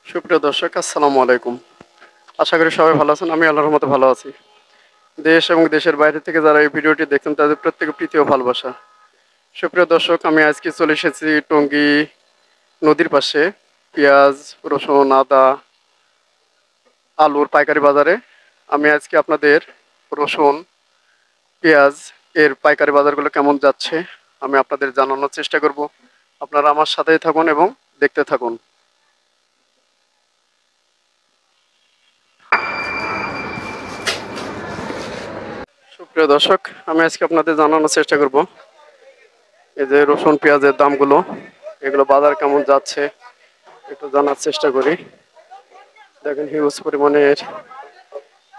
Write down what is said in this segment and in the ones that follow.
সুপ্রিয় দর্শক, আসসালামু আলাইকুম। আশা করি সবাই ভালো আছেন। আমি আল্লাহর মতো ভালো আছি। দেশ এবং দেশের বাইরে থেকে যারা এই ভিডিওটি দেখছেন তাদের প্রত্যেকে প্রীতি ও ভালোবাসা। সুপ্রিয় দর্শক, আমি আজকে চলে এসেছি টঙ্গী নদীর পাশে পেঁয়াজ, রসুন, আদা, আলুর পাইকারি বাজারে। আমি আজকে আপনাদের রসুন, পেঁয়াজ এর পাইকারি বাজারগুলো কেমন যাচ্ছে আমি আপনাদের জানানোর চেষ্টা করব। আপনারা আমার সাথেই থাকুন এবং দেখতে থাকুন। সুপ্রিয় দর্শক, আমি আজকে আপনাদের জানানোর চেষ্টা করব এই যে রসুন পেঁয়াজের দামগুলো, এগুলো বাজার কেমন যাচ্ছে একটু জানার চেষ্টা করি। দেখেন হিউজ পরিমাণের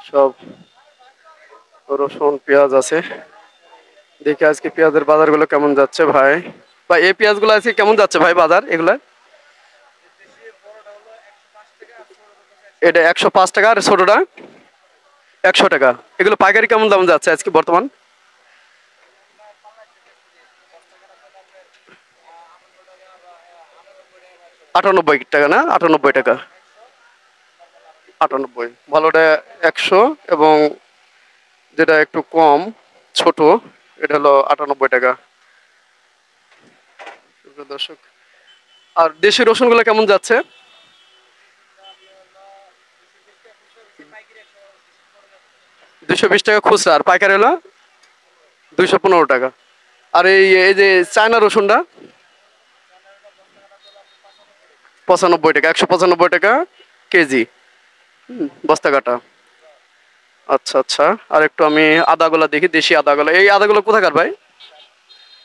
সব রসুন পেঁয়াজ আছে। দেখি আজকে পেঁয়াজের বাজারগুলো কেমন যাচ্ছে ভাই। ভাই এই পেঁয়াজগুলো আজকে কেমন যাচ্ছে ভাই বাজার এগুলা? এটা 105 টাকা আর ছোটটা 100 টাকা। এগুলো পাইকারি কেমন দাম যাচ্ছে আজকে বর্তমান? 98 টাকা না? 98 টাকা। 98 ভালোটা 100 এবং যেটা একটু কম ছোট এটা হলো 98 টাকা। সুপ্রিয় দর্শক, আর দেশি রসুনগুলো কেমন যাচ্ছে? 220 টাকা খুচরা আর পাইকারি হলো 215 টাকা। আর এই এই যে চায়না রসুনটা 95 টাকা, 195 টাকা কেজি। বস্তা কাটা। আচ্ছা আচ্ছা। আর একটু আমি আদাগুলো দেখি, দেশি আদাগুলো। এই আদাগুলো কোথাকার ভাই?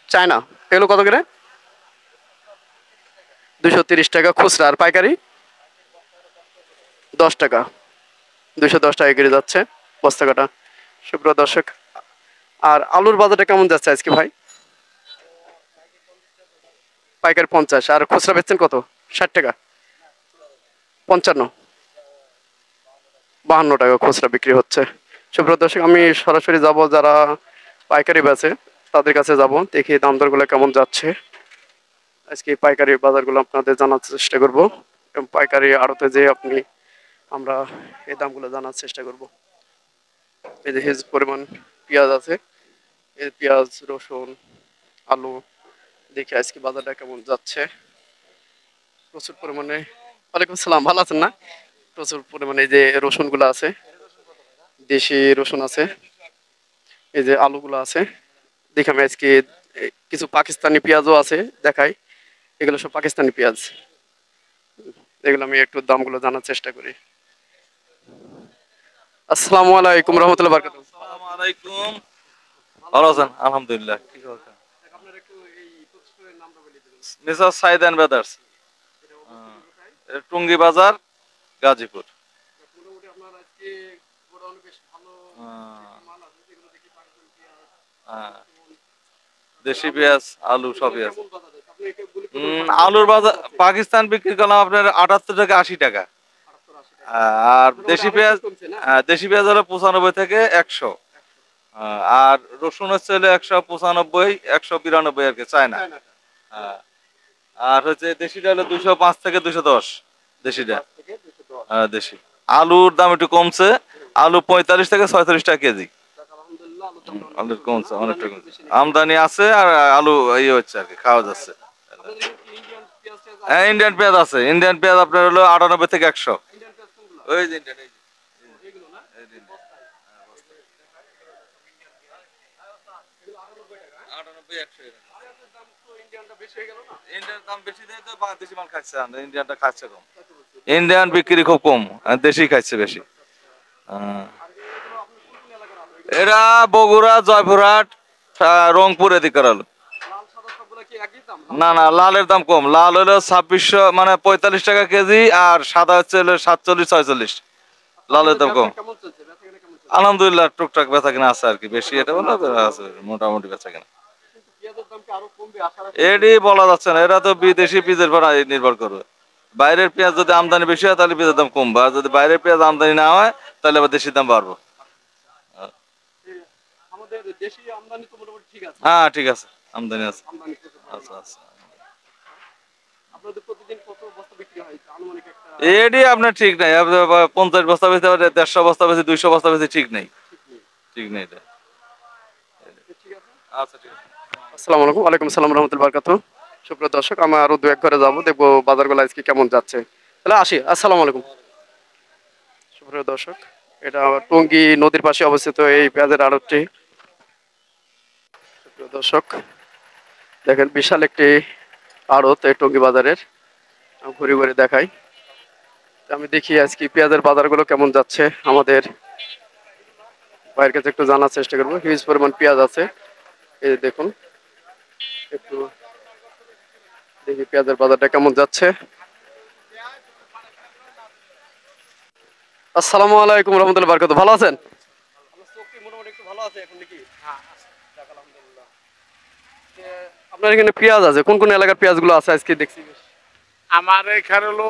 চায়না। এগুলো কত করে? 230 টাকা খুচরা আর পাইকারি 10 টাকা। 210 টাকা কেজি যাচ্ছে বস্তা কাটা। সুপ্রিয় দর্শক, আর আলুর বাজারটা কেমন যাচ্ছে আজকে ভাই? পাইকারি 50 আর খুচরা বেচছেন কত? 60 টাকা? 55? 52 টাকা খুচরা বিক্রি হচ্ছে। সুপ্রিয় দর্শক, আমি সরাসরি যাব যারা পাইকারি বেচে তাদের কাছে যাব, দেখি দাম দরগুলো কেমন যাচ্ছে। আজকে পাইকারি বাজারগুলো আপনাদের জানার চেষ্টা করব এবং পাইকারি আড়তে যে আপনি আমরা এই দামগুলো জানার চেষ্টা করব। এই যে হিউজ পরিমাণ পেঁয়াজ আছে, এই পেঁয়াজ, রসুন, আলু, দেখি আজকে বাজারটা কেমন যাচ্ছে। প্রচুর পরিমাণে। ওয়ালাইকুম আসসালাম, ভালো আছেন না? প্রচুর পরিমাণে এই যে রসুনগুলো আছে, দেশি রসুন আছে, এই যে আলুগুলো আছে। দেখি আমি আজকে কিছু পাকিস্তানি পেঁয়াজও আছে দেখাই। এগুলো সব পাকিস্তানি পেঁয়াজ। এগুলো আমি একটু দামগুলো জানার চেষ্টা করি। আসসালামু আলাইকুম রহমতুল্লাহ বারকাতুহু। আসসালামু আলাইকুম। ভালো আছেন? আলহামদুলিল্লাহ। কি খবর? আপনার একটু এই প্রতিষ্ঠানের নামটা বলে দিবেন। মিসেস সাইদ এন্ড ব্রাদার্স, এটা অবস্থান কোথায়? টুঙ্গি বাজার, গাজীপুর। মোটামুটি আপনার আজকে গোডাউনে বেশ ভালো আহ, দেখি মাল আছে, যেগুলো দেখি পাকিস্তানি পেঁয়াজ, আহ, রসুন, তারপর দেশি আলু। পেঁয়াজ, আলু এগুলো সবই আছে। কেমন বাজার আছে আপনি একটু গুলি করে বলেন তো, আলুর কেমন বাজার যাচ্ছে? পাকিস্তান বিক্রি করলাম আপনার 78 থেকে 80 টাকা। 78 80 টাকা। আর মোটামুটি আরো একটু কমছে না? দেশি পেঁয়াজ হলো 95 থেকে 100। আর রসুন হচ্ছে হলো 195, 192 আর কি, চায়না। চায়নাটা আহ, আর হচ্ছে দেশিটা হলো 205 থেকে 210। দেশিটা 205 থেকে 210। দেশি। আলুর দাম একটু কমছে। আলু 45 থেকে 46 টাকা কেজি। যাক আলহামদুলিল্লাহ, আলুর দামটা অনেক আলুর কমছে না? কমছে, আমদানি অনেকটা একটু কমছে। বেশি নাকি? আমদানি আছে আর আলু ইয়ে হচ্ছে আর কি, খাওয়া যাচ্ছে। আপনাদের এখানে কি ইন্ডিয়ান পেঁয়াজ টেয়াজ আছে হ্যাঁ, নাকি? ইন্ডিয়ান পেঁয়াজ আছে। ইন্ডিয়ান পেঁয়াজ আপনার হলো 98 থেকে 100। ইন্ডিয়ান পেঁয়াজ কোনগুলো? ওই যে ইন্ডিয়ান, এই যে ও, এগুলো না? এই যে এই ইন্ডিয়ান। বস্তায়। হ্যাঁ, এই যে বস্তায়। দেখায়, এগুলো সব ইন্ডিয়ান পেঁয়াজ। এগুলো 98 টাকা, হ্যাঁ? 98, 100 এরকম। পেঁয়াজের দাম তো ইন্ডিয়ানটা বেশি হয়ে গেল না? ইন্ডিয়ান দাম বেশি দেয় তো বাংলাদেশি মাল খাচ্ছে না, ইন্ডিয়ানটা খাচ্ছে কম। তাই তো বলছি, দেশি ইন্ডিয়ান মালটা কম বিক্রি খুব খাচ্ছে। কম, আর দেশি খাচ্ছে বেশি। আচ্ছা আচ্ছা। আহ, আর এগুলো আপনার কোন কোন এলাকার আলু এগুলো? এরা বগুড়া, জয়পুরহাট, রংপুর এদিকের আলু। লাল সাদা সবগুলা কি একই দাম? লাল না না, সাদা? লালের দাম কম। লাল হলো 2600, মানে 45 টাকা কেজি। আর সাদা হচ্ছে হলো 47, 46। আচ্ছা, লালের আপনাদের দাম ব্যবসা কম। কেমন চলছে? বেচা কিনা কেমন চলছে? আলহামদুলিল্লাহ, টুকটাক বেচা কিনা আছে আর কি, বেশি টুকটাক এটা আছে বললো না? আছে। মোটামুটি বেচা কিনা। কিন্তু পেঁয়াজের দাম কি আরো কমবে আশা রাখছেন এডি কিনা? বলা যাচ্ছে না, এরা তো বিদেশি বীজের উপর নির্ভর করবে। বাইরের পেঁয়াজ যদি আমদানি বেশি হয় তাহলে বীজের দাম কমবে, আর যদি বাইরের পেঁয়াজ আমদানি না হয় তাহলে আবার দেশির দাম বাড়বে। এ, আমাদের দেশি আমদানি তো মোটামুটি ঠিক আছে। হ্যাঁ, ঠিক আছে, আমদানি আছে। আমদানি প্রচুর পরিমাণে আচ্ছা আছে। আচ্ছা। আপনাদের প্রতিদিন কত বস্তা বিক্রি হয় আনুমানিক একটা? এডি আপনার ঠিক নাই, আপনার 50 বস্তা বেচতে পারে, 150 বস্তা বেচে, 200 বস্তা বেচে, ঠিক নেই, ঠিক নেই এটা। আচ্ছা ঠিক আছে। আসসালামু আলাইকুম। ওয়ালাইকুম আসসালাম রহমতুল্লাহ বারকাতুহু। সুপ্রিয় দর্শক, আমি আরো দু এক ঘরে যাবো, দেখবো বাজারগুলো আজকে কেমন যাচ্ছে। তাহলে আসি। আসসালামু আলাইকুম। সুপ্রিয় দর্শক, এটা টঙ্গী নদীর পাশে অবস্থিত এই পেঁয়াজের আড়তটি। সুপ্রিয় দর্শক, দেখেন বিশাল একটি আড়ত এই টঙ্গী বাজারের। আমি ঘুরে ঘুরে দেখাই। তো আমি দেখি আজকে পেঁয়াজের বাজারগুলো কেমন যাচ্ছে। আমাদের ভাইয়ের কাছে একটু জানার চেষ্টা করবো। হিউজ পরিমাণ পেঁয়াজ আছে, এই যে দেখুন। একটু দেখি পেঁয়াজের বাজারটা কেমন যাচ্ছে। আসসালামু আলাইকুম রহমতুল্লাহ বারকাতুহু। ভালো আছেন? মোটামুটি একটু ভালো আছে এখন নাকি? যাক, আলহামদুলিল্লাহ। যে আপনার এখানে পেঁয়াজ আছে, কোন কোন এলাকার পেঁয়াজগুলো আছে আজকে দেখছি বেশ? আমার এখানে হলো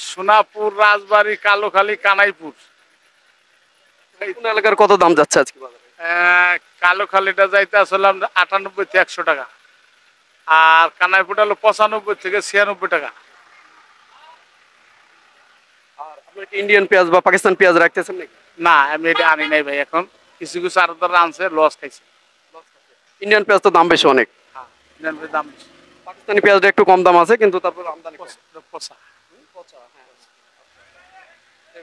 সোনাপুর, রাজবাড়ী, কালোখালী, কানাইপুর। কোন এলাকার কত দাম যাচ্ছে আজকে বাজারে? কালোখালীটা যাইতে আসলাম 98 থেকে 100 টাকা, আর কানাইপুরটা হলো 95 থেকে 96 টাকা। আর আপনার কি ইন্ডিয়ান পেঁয়াজ বা পাকিস্তান পেঁয়াজ রাখতেছেন নাকি? না, আমি এটা আনি নাই ভাই। এখন কিছু কিছু আরো তারা আনছে, লস খাইছে। ইন্ডিয়ান পেঁয়াজ তো দাম বেশি অনেক। হ্যাঁ, ইন্ডিয়ান পেঁয়াজের দাম বেশি। পাকিস্তানি পেঁয়াজটা একটু কম দাম আছে, কিন্তু তারপর আমদানি কম। পচা।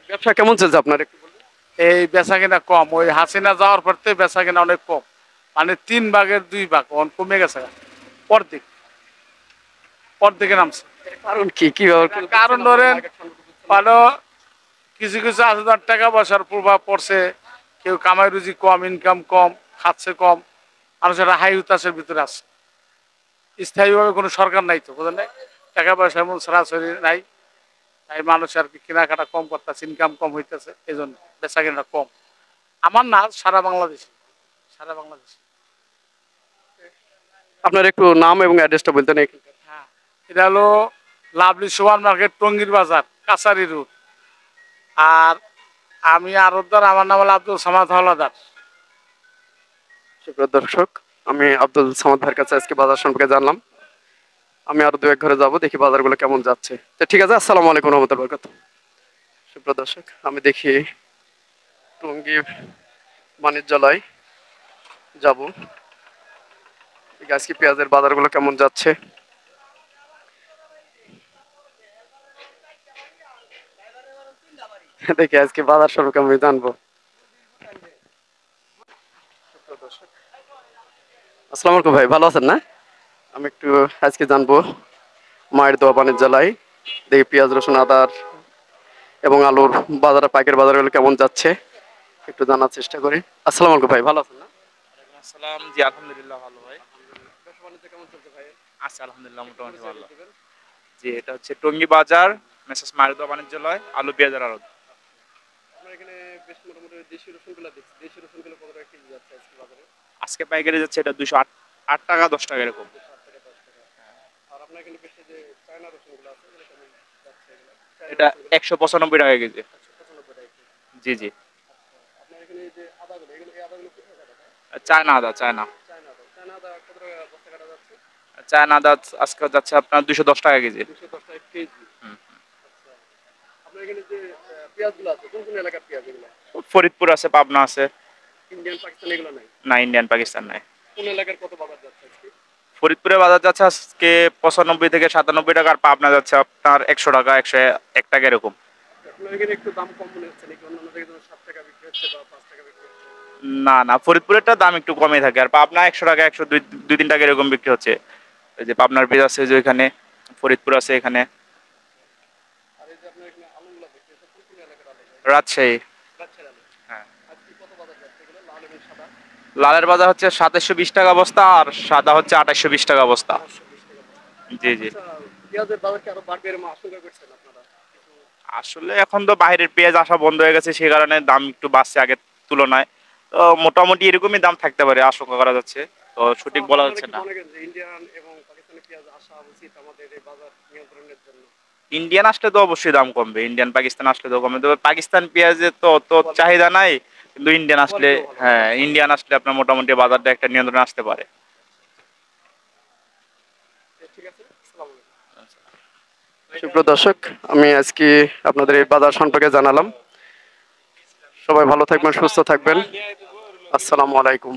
ব্যবসা কেমন চলছে আপনার একটু বলুন? এই বেচা কিনা কম, ওই হাসিনা যাওয়ার পর থেকে বেচা কিনা অনেক কম। মানে 3 ভাগের 2 ভাগ কমে গেছে, অর্ধেক অর্ধেকে নামছে। কারণ কি কিভাবে? কারণ ধরেন, মানে কিছু কিছু আছে যার টাকা পয়সার প্রভাব পড়ছে, কেউ কামাই রুজি কম, ইনকাম কম, খাচ্ছে কম, মানুষের হাই উতাসের ভিতরে আছে। স্থায়ীভাবে কোনো সরকার নাই, তো বুঝলেন নাই, টাকা পয়সা এমন সরাসরি নাই। তাই মানুষ আর কি কেনাকাটা কম করতেছে, ইনকাম কম হইতেছে, এই জন্য বেচা কেনা কম। আমার না, সারা বাংলাদেশে, সারা বাংলাদেশে। আপনার একটু নাম এবং অ্যাড্রেসটা বলতেন এখানকার। হ্যাঁ, এটা হলো লাভলি সুপার মার্কেট, টঙ্গীর বাজার, কাছারি রোড। আর আমি আরবদার, আমার নাম হলো আব্দুল সামাদ হাওলাদার। সুপ্রিয় দর্শক, আমি আব্দুল সামাদ ভাইয়ের কাছে আজকে বাজার সম্পর্কে জানলাম। আমি আরো দু এক ঘরে যাবো, দেখি বাজারগুলো কেমন যাচ্ছে। তো ঠিক আছে, আসসালামু আলাইকুম রহমতুল্লাহ বারকাতুহু। সুপ্রিয় দর্শক, আমি দেখি টঙ্গী বাণিজ্যালয় যাব, দেখি আজকে পেঁয়াজের বাজারগুলো কেমন যাচ্ছে। দেখি আজকে বাজার সম্পর্কে আমি জানবো। আসসালামু আলাইকুম ভাই, ভালো আছেন না? আমি একটু আজকে জানবো মায়ের দোয়া বাণিজ্যালয়, দেখি পেঁয়াজ রসুন আদার এবং আলুর বাজার, পাইকারি বাজারগুলো কেমন যাচ্ছে একটু জানার চেষ্টা করি। আসসালামু আলাইকুম ভাই, ভালো আছেন না? আসসালাম, জি আলহামদুলিল্লাহ ভালো ভাই। ব্যবসা বাণিজ্য কেমন চলছে ভাই? আছি আলহামদুলিল্লাহ মোটামুটি ভালো। জি, এটা হচ্ছে টঙ্গী বাজার, মেসার্স মারুদা বাণিজ্যালয়, আলু পেঁয়াজের আড়ত। আপনার এখানে বেশ মোটামুটি দেশি রসুনগুলো দেখছি, দেশি রসুনগুলো কত টাকা কেজি যাচ্ছে আজকে বাজারে? আজকে পাইকারি যাচ্ছে এটা 208 টাকা 10 টাকা এরকম। 60 থেকে 10 টাকা। আর আপনার এখানে বেশি যে চায়না রসুনগুলো আছে এগুলো কেমন যাচ্ছে এগুলো? চায়না এটা রসুনগুলো 195 টাকা কেজি। 195 টাকা কেজি। জি জি। আপনার এখানে এই যে আদাগুলো, এগুলো এই আদাগুলো কোথায় কাটা যায়? চায়না আদা, চায়না চায়না আদা। চায়না আদা কত টাকা বস্তা কাটা যাচ্ছে? চায়না আদা আজকে যাচ্ছে আপনার 210 টাকা কেজি। 210 টাকা কেজি। আচ্ছা। আপনার এখানে যে পেঁয়াজগুলো আছে, কোন কোন এলাকার পেঁয়াজ এগুলো? ফরিদপুর আছে, পাবনা আছে। ইন্ডিয়ান পাকিস্তান এগুলো নাই? না, ইন্ডিয়ান পাকিস্তান নাই। কোন এলাকার কত বাজার যাচ্ছে আজকে? ফরিদপুরে বাজার যাচ্ছে আজকে 95 থেকে 97 টাকা, আর পাবনা যাচ্ছে আপনার 100 টাকা, 101 টাকা এরকম। আপনার এখানে একটু দাম কম মনে হচ্ছে নাকি? অন্যান্য জায়গায় যেমন 7 টাকা বিক্রি হচ্ছে বা 5 টাকা বিক্রি হচ্ছে। না না, ফরিদপুরেরটা দাম একটু কমে থাকে, আর পাবনা 100 টাকা, 102 2-3 টাকা এরকম বিক্রি হচ্ছে। এই যে পাবনার বীজ আছে, যে ওইখানে ফরিদপুর আছে, এখানে আর এই যে আপনার এখানে আলুগুলো বিক্রি হচ্ছে, কোন কোন এলাকার আলু ভাই? রাজশাহী। রাজশাহীর আলু। হ্যাঁ, আজকে কত বাজার যাচ্ছে এগুলো, লাল এবং সাদা? লালের বাজার হচ্ছে 2720 টাকা বস্তা, আর সাদা হচ্ছে 2820 টাকা বস্তা। 2820 টাকা বস্তা। জি জি। আচ্ছা, পেঁয়াজের বাজার কি আরো বাড়বে এরকম আশঙ্কা করছেন আপনারা? কিছু আসলে এখন তো বাইরের পেঁয়াজ আসা বন্ধ হয়ে গেছে, সেই কারণে দাম একটু বাড়ছে আগের তুলনায়। তো মোটামুটি এরকমই দাম থাকতে পারে আশঙ্কা করা যাচ্ছে, তো সঠিক বলা আপনারা যাচ্ছে কি না। মনে করেন যে ইন্ডিয়ান এবং পাকিস্তানি পেঁয়াজ আসা উচিত আমাদের এই বাজার নিয়ন্ত্রণের জন্য? ইন্ডিয়ান আসলে তো অবশ্যই দাম কমবে, ইন্ডিয়ান পাকিস্তান আসলে তো কমবে, তবে পাকিস্তান পেঁয়াজের তো অত চাহিদা নাই, কিন্তু ইন্ডিয়ান আসলে, কোয়ালিটিও ভালো। হ্যাঁ ইন্ডিয়ান আসলে আপনার মোটামুটি বাজারটা একটা নিয়ন্ত্রণে আসতে পারে। ঠিক আছে, আসসালামু আলাইকুম। সুপ্রিয় দর্শক, আমি আজকে আপনাদের এই বাজার সম্পর্কে জানালাম। সবাই ভালো থাকবেন, সুস্থ থাকবেন। আসসালামু আলাইকুম।